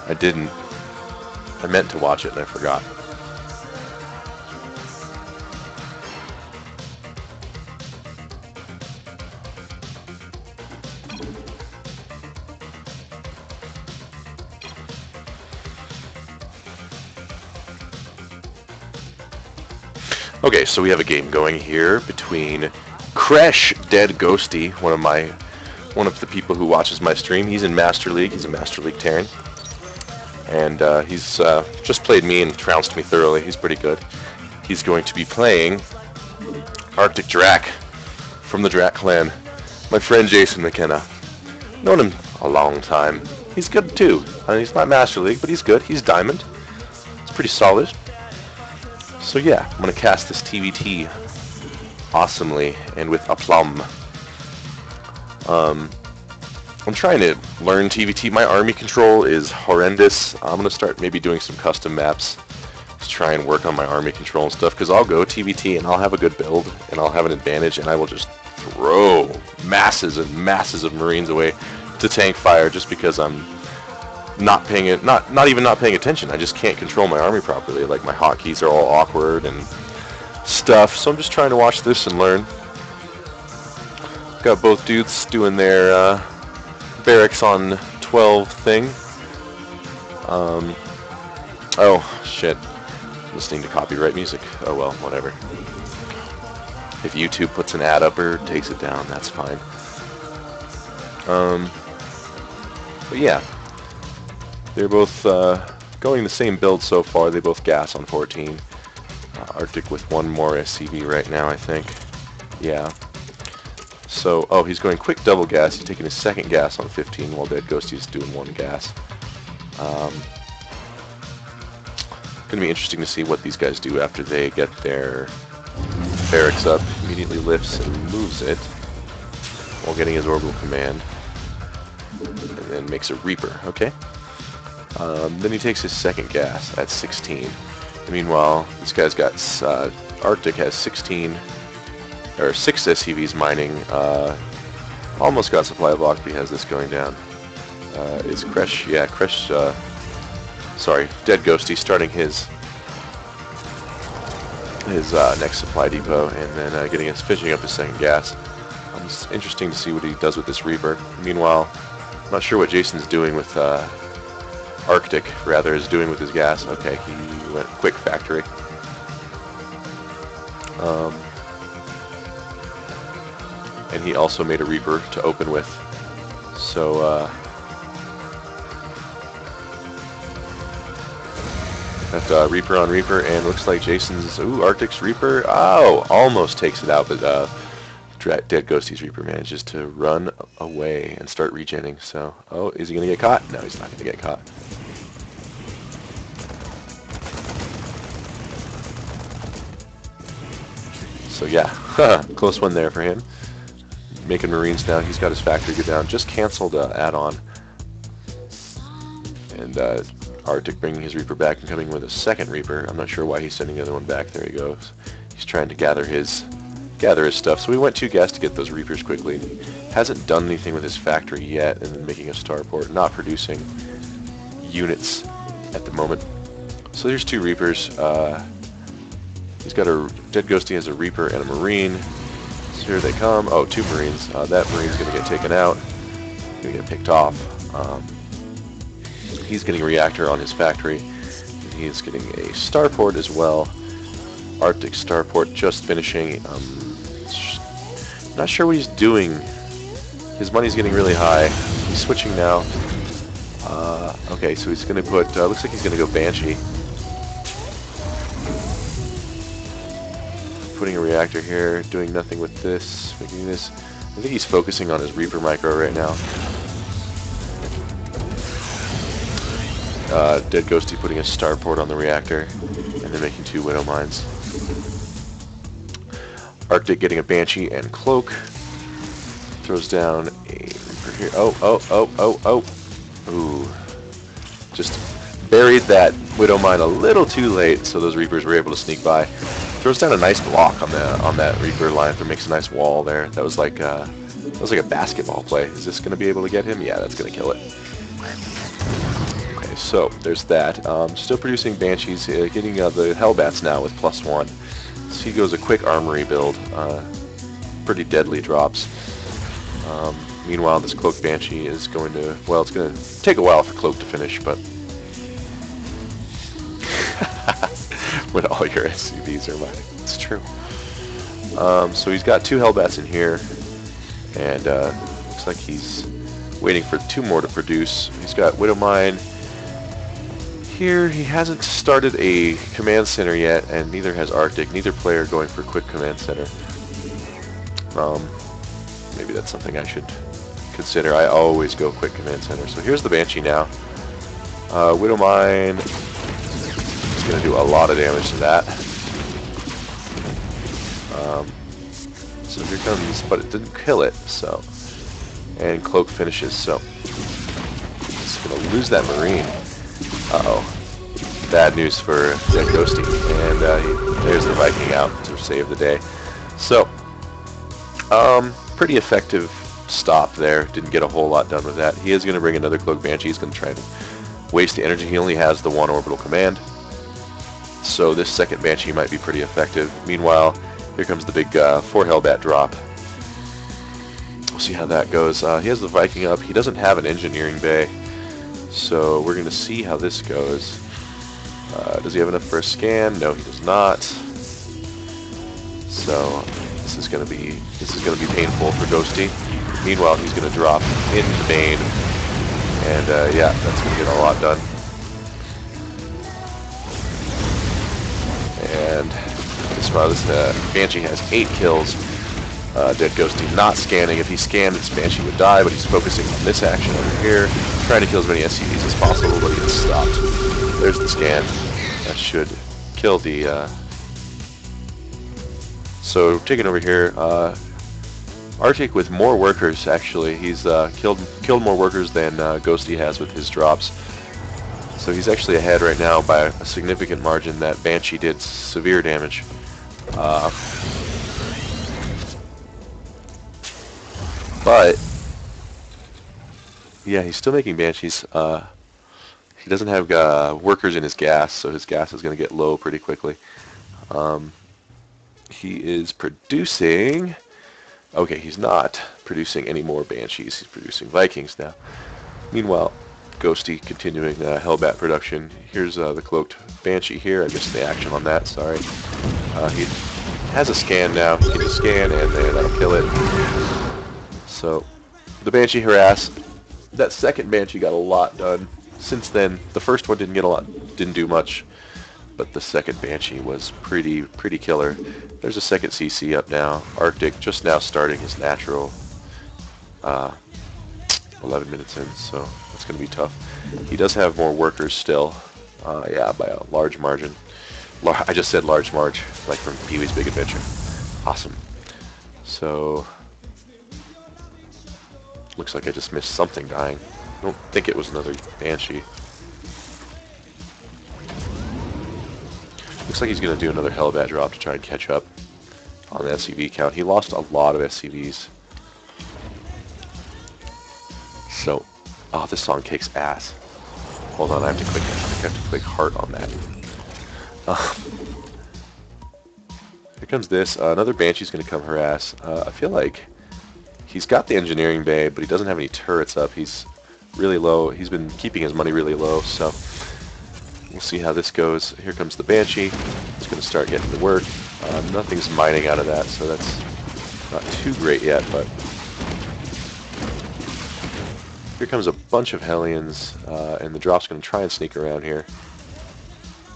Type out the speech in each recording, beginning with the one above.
I didn't. I meant to watch it and I forgot. Okay, so we have a game going here between Crash DeadGhosty, one of the people who watches my stream. He's in Master League. He's a Master League Terran. And he's just played me and trounced me thoroughly. He's pretty good. He's going to be playing ArcticDrac from the Drac clan. My friend Jason McKenna. Known him a long time. He's good too. I mean, he's not Master League, but he's good. He's Diamond. It's pretty solid. So yeah, I'm going to cast this TVT awesomely and with aplomb. I'm trying to learn TVT. My army control is horrendous. I'm going to start maybe doing some custom maps to try and work on my army control and stuff, because I'll go TVT and I'll have a good build and I'll have an advantage and I will just throw masses and masses of Marines away to tank fire just because I'm not paying it, not even not paying attention. I just can't control my army properly. Like, my hotkeys are all awkward and stuff, so I'm just trying to watch this and learn. Got both dudes doing their barracks on 12 thing. Oh shit, listening to copyright music. Oh well, whatever. If YouTube puts an ad up or takes it down, that's fine. But yeah, they're both going the same build so far. They both gas on 14. Arctic with one more SCV right now, I think. Yeah. So, oh, he's going quick double gas. He's taking his second gas on 15 while DeadGhosty is doing one gas. Going to be interesting to see what these guys do after they get their barracks up. Immediately lifts and moves it while getting his orbital command. And then makes a Reaper. Okay. Then he takes his second gas at 16. And meanwhile, this guy's got, Arctic has 16, or 6 SCVs mining. Almost got supply block, but he has this going down. Is Kresh, yeah, Kresh, sorry, DeadGhosty starting his next supply depot, and then finishing up his second gas. It's interesting to see what he does with this Reaper. Meanwhile, I'm not sure what Jason's doing with, Arctic, rather, is doing with his gas. Okay, he went quick factory. And he also made a Reaper to open with. So, got Reaper on Reaper, and looks like Jason's, ooh, Arctic's Reaper, oh, almost takes it out, but DeadGhosty's Reaper manages to run away and start regenning. So, oh, is he going to get caught? No, he's not going to get caught. So yeah, close one there for him. Making Marines now. He's got his factory go down. Just canceled add-on. And Arctic bringing his Reaper back and coming with a second Reaper. I'm not sure why he's sending the other one back. There he goes. He's trying to gather his stuff. So we went 2 gas to get those Reapers quickly. Hasn't done anything with his factory yet, and then making a starport. Not producing units at the moment. So there's 2 Reapers. He's got a DeadGhosty has a Reaper and a Marine. So here they come. Oh, 2 Marines. That Marine's going to get taken out. Going to get picked off. He's getting a reactor on his factory. And he's getting a starport as well. Arctic starport just finishing. Not sure what he's doing. His money's getting really high. He's switching now. Okay, so he's going to put. Looks like he's going to go Banshee. Putting a reactor here, doing nothing with this, making this. I think he's focusing on his Reaper micro right now. DeadGhosty putting a starport on the reactor, and then making 2 Widow mines. Arctic getting a Banshee and Cloak. Throws down a Reaper here. Oh. Ooh. Just buried that Widow mine a little too late, so those Reapers were able to sneak by. Throws down a nice block on that Reaper line. Makes a nice wall there. That was like a basketball play. Is this going to be able to get him? Yeah, that's going to kill it. Okay, Okay, so there's that. Still producing Banshees, getting the Hellbats now with +1. So he goes a quick armory build, pretty deadly drops. Meanwhile, this Cloak Banshee is going to, well, it's going to take a while for Cloak to finish, but when all your SCVs are mine, it's true. So he's got 2 Hellbats in here, and looks like he's waiting for 2 more to produce. He's got Widowmine here. He hasn't started a command center yet, and neither has Arctic. Neither player going for quick command center. Maybe that's something I should consider. I always go quick command center. So here's the Banshee now. Widowmine is going to do a lot of damage to that. So here comes, but it didn't kill it. So, and Cloak finishes. So it's going to lose that Marine. Uh-oh. Bad news for DeadGhosty. And there's the Viking out to save the day. So, pretty effective stop there. Didn't get a whole lot done with that. He is going to bring another Cloak Banshee. He's going to try to waste the energy. He only has the 1 orbital command. So this second Banshee might be pretty effective. Meanwhile, here comes the big 4 Hellbat drop. We'll see how that goes. He has the Viking up. He doesn't have an engineering bay. So we're going to see how this goes. Does he have enough for a scan? No, he does not. So this is going to be painful for Ghosty. Meanwhile, he's going to drop into Bane, and yeah, that's going to get a lot done. And this Banshee has 8 kills. DeadGhosty not scanning. If he scanned, this Banshee would die, but he's focusing on this action over here, trying to kill as many SCVs as possible, but he gets stopped. There's the scan. That should kill the... So, taking over here, Arctic with more workers, actually. He's killed more workers than Ghosty has with his drops. So he's actually ahead right now by a significant margin. That Banshee did severe damage. But, yeah, he's still making Banshees. He doesn't have workers in his gas, so his gas is going to get low pretty quickly. He is producing... Okay, he's not producing any more Banshees. He's producing Vikings now. Meanwhile, Ghosty continuing Hellbat production. Here's the Cloaked Banshee here. I missed the action on that, sorry. He has a scan now. He gets a scan, and then that'll kill it. So, the Banshee harass. That second Banshee got a lot done. Since then, the first one didn't do much, but the second Banshee was pretty killer. There's a second CC up now. Arctic just now starting his natural 11 minutes in, so it's going to be tough. He does have more workers still, yeah, by a large margin. I just said large marge, like from Pee-wee's Big Adventure. Awesome. So, looks like I just missed something dying. I don't think it was another Banshee. Looks like he's going to do another Hellbat drop to try and catch up on the SCV count. He lost a lot of SCVs. So, oh, this song kicks ass. Hold on, I have to click heart on that. Here comes this. Another Banshee's going to come harass. I feel like he's got the engineering bay, but he doesn't have any turrets up. He's really low. He's been keeping his money really low, so we'll see how this goes. Here comes the Banshee. It's going to start getting to work. Nothing's mining out of that, so that's not too great yet, but here comes a bunch of Hellions, and the drop's going to try and sneak around here.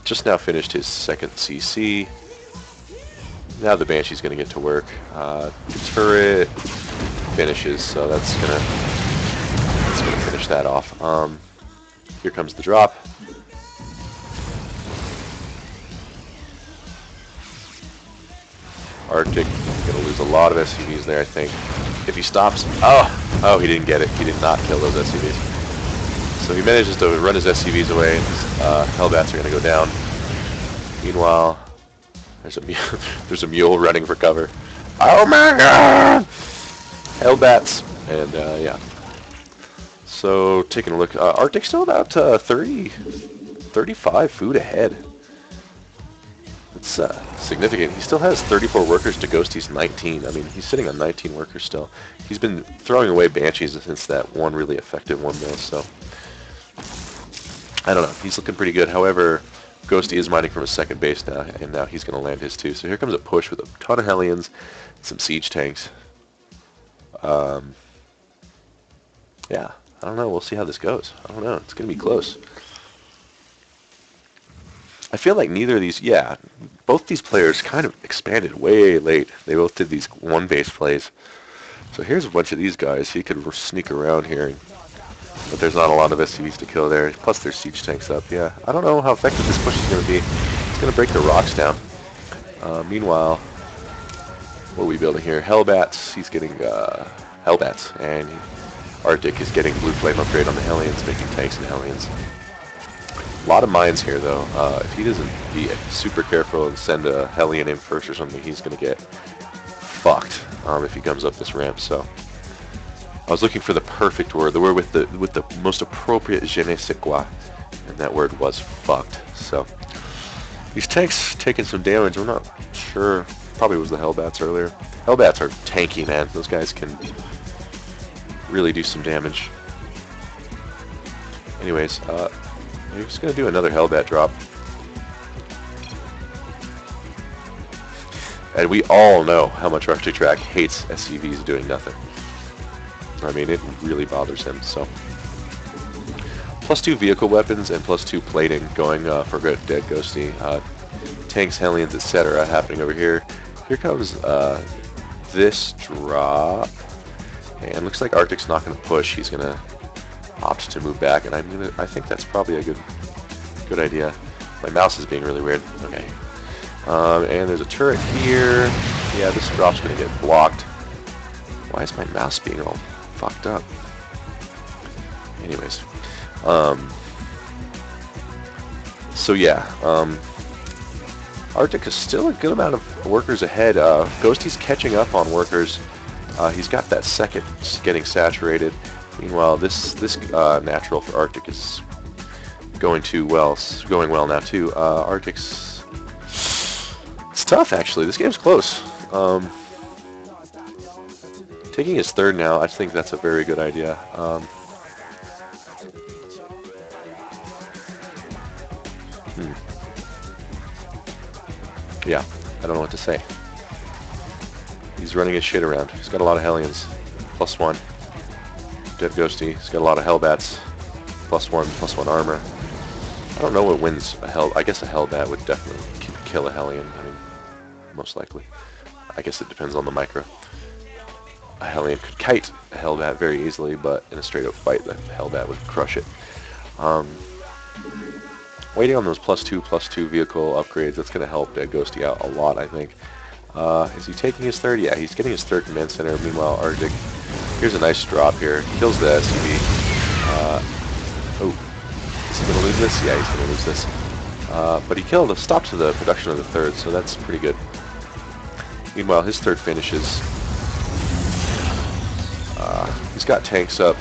Just now finished his second CC. Now the Banshee's going to get to work. The turret finishes, so that's going to finish that off. Here comes the drop. Arctic going to lose a lot of SCVs there, I think. If he stops... Oh, he didn't get it. He did not kill those SCVs. So he manages to run his SCVs away, and his Hellbats are going to go down. Meanwhile, there's a mule running for cover. Oh my god! Hellbats! And, yeah. So, taking a look, Arctic's still about 35 food ahead. It's significant. He still has 34 workers to Ghosty's 19. I mean, he's sitting on 19 workers still. He's been throwing away Banshees since that one really effective one, though, so... I don't know. He's looking pretty good. However, Ghosty is mining from his second base now, and now he's going to land his too. So here comes a push with a ton of Hellions, some siege tanks. Yeah, I don't know. We'll see how this goes. I don't know. It's going to be close. I feel like neither of these, yeah, both these players kind of expanded way late. They both did these one base plays. So here's a bunch of these guys. He could sneak around here, but there's not a lot of SCVs to kill there. Plus there's siege tanks up. Yeah, I don't know how effective this push is going to be. It's going to break the rocks down. Meanwhile, what are we building here? Hellbats. He's getting Hellbats, and Arctic is getting Blue Flame upgrade on the Hellions, making tanks and Hellions. A lot of mines here, though. If he doesn't be super careful and send a Hellion in first or something, he's going to get fucked if he comes up this ramp. So I was looking for the perfect word, the word with the most appropriate je ne sais quoi, and that word was fucked. So these tanks taking some damage. I'm not sure. Probably was the Hellbats earlier. Hellbats are tanky, man. Those guys can really do some damage. Anyways, we're just going to do another Hellbat drop. And we all know how much ArcticDrac hates SCVs doing nothing. I mean, it really bothers him, so. +2 vehicle weapons and +2 plating going for good DeadGhosty. Tanks, Hellions, etc. happening over here. Here comes this drop. And looks like Arctic's not going to push. He's going to opt to move back, and I think that's probably a good idea. My mouse is being really weird. Okay. And there's a turret here. Yeah, this drop's going to get blocked. Why is my mouse being all fucked up? Anyways. So yeah. Arctic is still a good amount of workers ahead. Ghosty's catching up on workers. He's got that second getting saturated. Meanwhile, this natural for Arctic is going well now too. Arctic's, it's tough actually. This game's close. Taking his third now, I think that's a very good idea. Yeah, I don't know what to say. He's running his shit around. He's got a lot of Hellions. +1. DeadGhosty. He's got a lot of Hellbats. +1 armor. I don't know what wins a Hell. I guess a Hellbat would definitely kill a Hellion. I mean, most likely. I guess it depends on the micro. A Hellion could kite a Hellbat very easily, but in a straight-up fight, the Hellbat would crush it. Waiting on those +2 vehicle upgrades, that's going to help DeadGhosty out a lot, I think. Is he taking his third? Yeah, he's getting his third command center. Meanwhile, Arctic, here's a nice drop here. Kills the SCV. Oh, is he going to lose this? Yeah, he's going to lose this. But he stopped the production of the third, so that's pretty good. Meanwhile, his third finishes. He's got tanks up.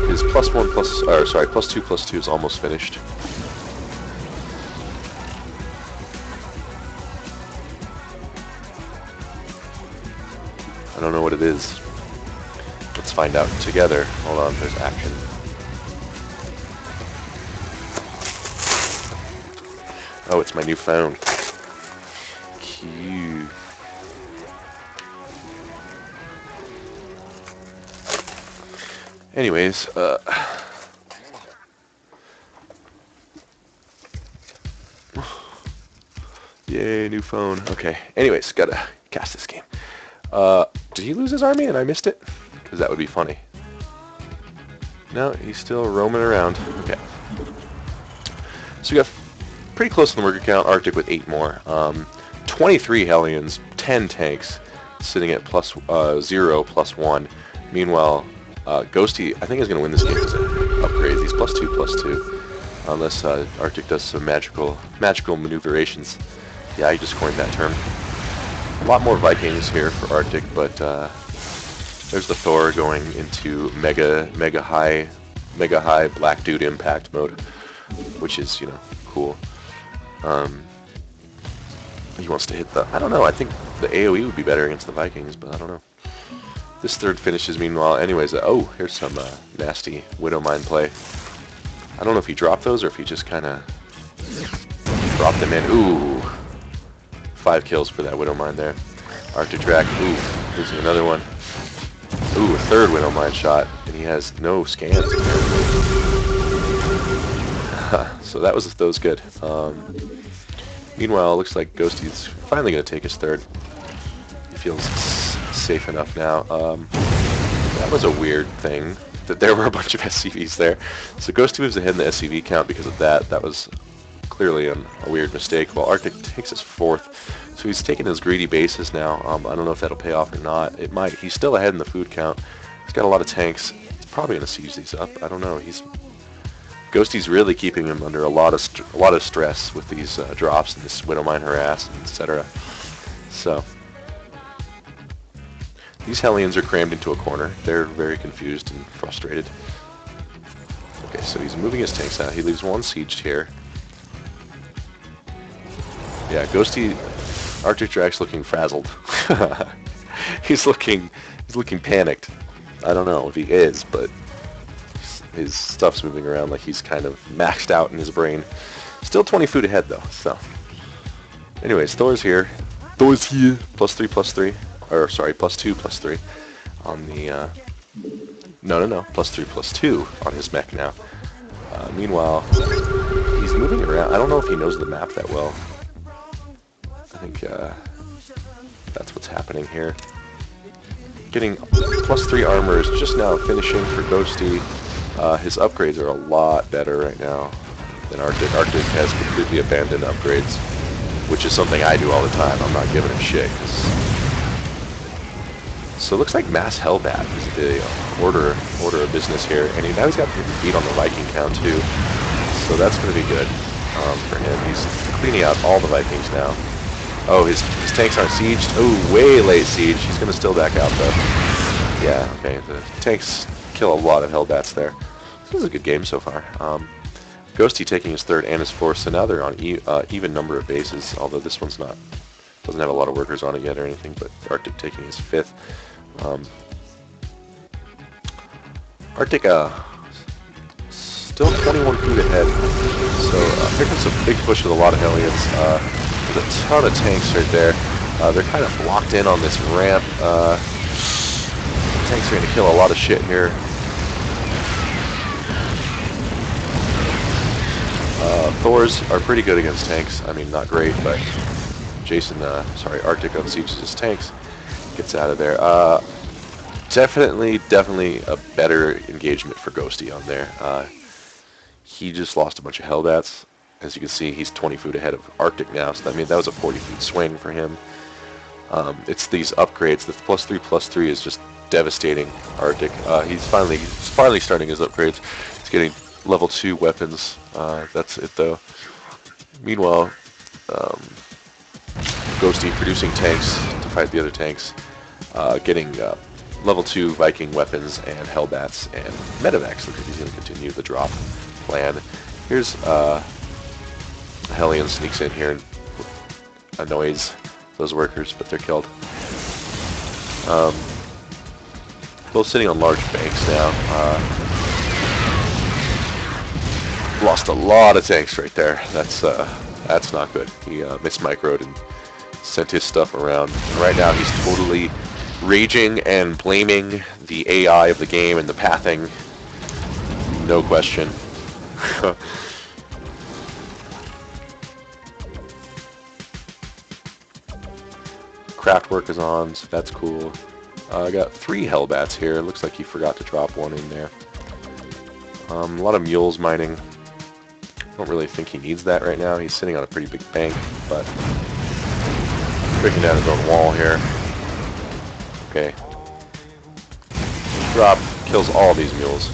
His +2 is almost finished. I don't know what it is. Let's find out together. Hold on, there's action. Oh, it's my new phone. Cute. Anyways, yay, new phone. Okay. Anyways, gotta cast this game. Did he lose his army and I missed it? Because that would be funny. No, he's still roaming around. Okay. So we got pretty close to the worker count. Arctic with 8 more. 23 Hellions, 10 tanks, sitting at +0, +1. Meanwhile, Ghosty, I think, is going to win this game because of upgrades. He's +2, unless Arctic does some magical maneuverations. Yeah, I just coined that term. A lot more Vikings here for Arctic, but There's the Thor going into mega high black dude impact mode, which is, you know, cool. He wants to hit the, I don't know, I think the AoE would be better against the Vikings, but I don't know. This third finishes meanwhile. Anyways, oh, here's some nasty Widowmine play. I don't know if he dropped those or if he just kind of dropped them in. Ooh, 5 kills for that Widowmine there. ArcticDrac, ooh, losing another one. Ooh, a third Widowmine shot, and he has no scans. So that was good. Meanwhile, it looks like Ghosty's finally going to take his third. He feels safe enough now. That was a weird thing, that there were a bunch of SCVs there. So Ghosty moves ahead in the SCV count because of that. That was clearly a weird mistake. While Arctic takes his 4th. So he's taking his greedy bases now. I don't know if that'll pay off or not. It might. He's still ahead in the food count. He's got a lot of tanks. He's probably going to siege these up. I don't know. Ghosty's really keeping him under a lot of stress with these drops and this Widowmine harass, etc. So these Hellions are crammed into a corner. They're very confused and frustrated. Okay, so he's moving his tanks out. He leaves one sieged here. Yeah, Ghosty, ArcticDrac's looking frazzled. he's looking panicked. I don't know if he is, but his stuff's moving around like he's kind of maxed out in his brain. Still 20 food ahead though, so. Anyways, Thor's here. Thor's here. +3/+3. Or, sorry, +2/+3 on the, no, +3/+2 on his mech now. Meanwhile, he's moving around. I don't know if he knows the map that well. I think, that's what's happening here. Getting +3 armor is just now finishing for Ghosty. His upgrades are a lot better right now than Arctic. Arctic has completely abandoned upgrades, which is something I do all the time. I'm not giving him shit. So it looks like Mass Hellbat is the order of business here, and now he's got 50 feet on the Viking count too. So that's going to be good for him. He's cleaning out all the Vikings now. Oh, his tanks aren't sieged. Oh, way late siege. He's going to still back out though. Yeah, okay. The tanks kill a lot of Hellbats there. This is a good game so far. Ghosty taking his 3rd and his 4th, so now they're on even number of bases, although this one's doesn't have a lot of workers on it yet or anything, but Arctic taking his 5th. Arctic still 21 food ahead, so here comes a big push with a lot of Hellions. There's a ton of tanks right there. They're kind of blocked in on this ramp. Tanks are going to kill a lot of shit here. Thors are pretty good against tanks. I mean, not great, but Arctic unsieges his tanks. Gets out of there. Definitely a better engagement for Ghosty on there. He just lost a bunch of Hellbats. As you can see, he's 20 food ahead of Arctic now, so I mean, that was a 40 food swing for him. It's these upgrades. The +3/+3 is just devastating Arctic. He's finally starting his upgrades. He's getting level 2 weapons. That's it though. Meanwhile, Ghosty producing tanks to fight the other tanks, getting level 2 Viking weapons and Hellbats and Medivacs. Looks like he's going to continue the drop plan. Here's Hellion sneaks in here and annoys those workers, but they're killed. Both sitting on large banks now. Lost a lot of tanks right there. That's not good. He mismicroed and sent his stuff around. And right now he's totally raging and blaming the AI of the game and the pathing. No question. Craftwork is on, so that's cool. I got 3 Hellbats here. Looks like he forgot to drop one in there. A lot of mules mining. Don't really think he needs that right now. He's sitting on a pretty big bank, but breaking down his own wall here. Okay. Drop kills all these mules.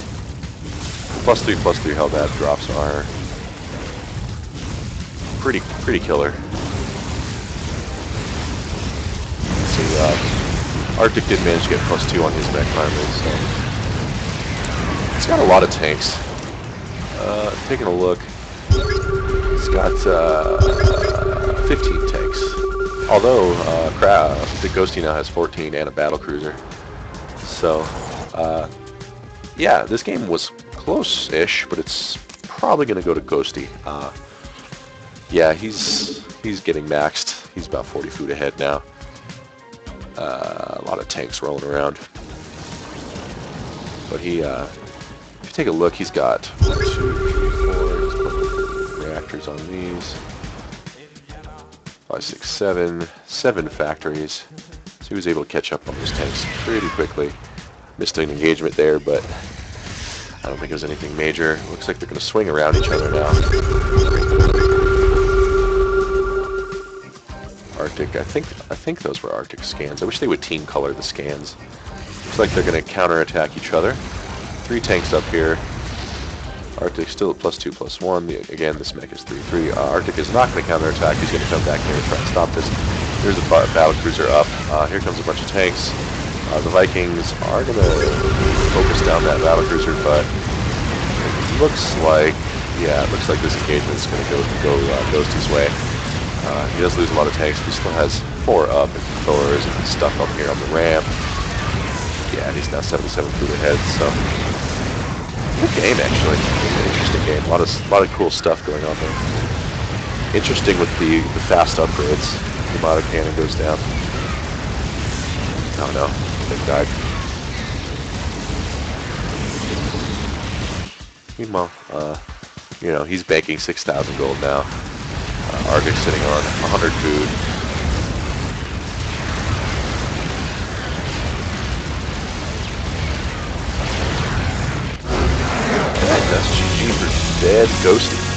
+3/+3 Hellbat drops are pretty killer. See, Arctic did manage to get +2 on his mech finally, so he's got a lot of tanks. Taking a look, he's got 15 tanks. Although DeadGhosty now has 14 and a battle cruiser. So yeah, this game was close-ish, but it's probably going to go to Ghosty. Yeah, he's getting maxed. He's about 40 food ahead now. A lot of tanks rolling around. But he, if you take a look, he's got 1, 2, 3, 4 reactors on these. 5, 6, 7 factories. So he was able to catch up on those tanks pretty quickly. Missed an engagement there, but I don't think it was anything major. Looks like they're going to swing around each other now. Arctic, I think those were Arctic scans. I wish they would team color the scans. Looks like they're going to counterattack each other. 3 tanks up here. Arctic still at +2/+1. Again, this mech is 3/3. Arctic is not going to counterattack. He's going to come back here and try and stop this. There's a battle cruiser up. Here comes a bunch of tanks. The Vikings are going to focus down that battle cruiser, but it looks like, yeah, it looks like this engagement is going to go Ghosty's way. He does lose a lot of tanks, but he still has 4 up and Thors and stuff up here on the ramp. Yeah, he's now 77 food ahead, so good game actually. An interesting game. A lot of cool stuff going on there. Interesting with the fast upgrades. The Mata cannon goes down. Oh no, thing died. Meanwhile, you know, he's banking 6,000 gold now. Arctic's sitting on 100 food. And that's GG for DeadGhosty.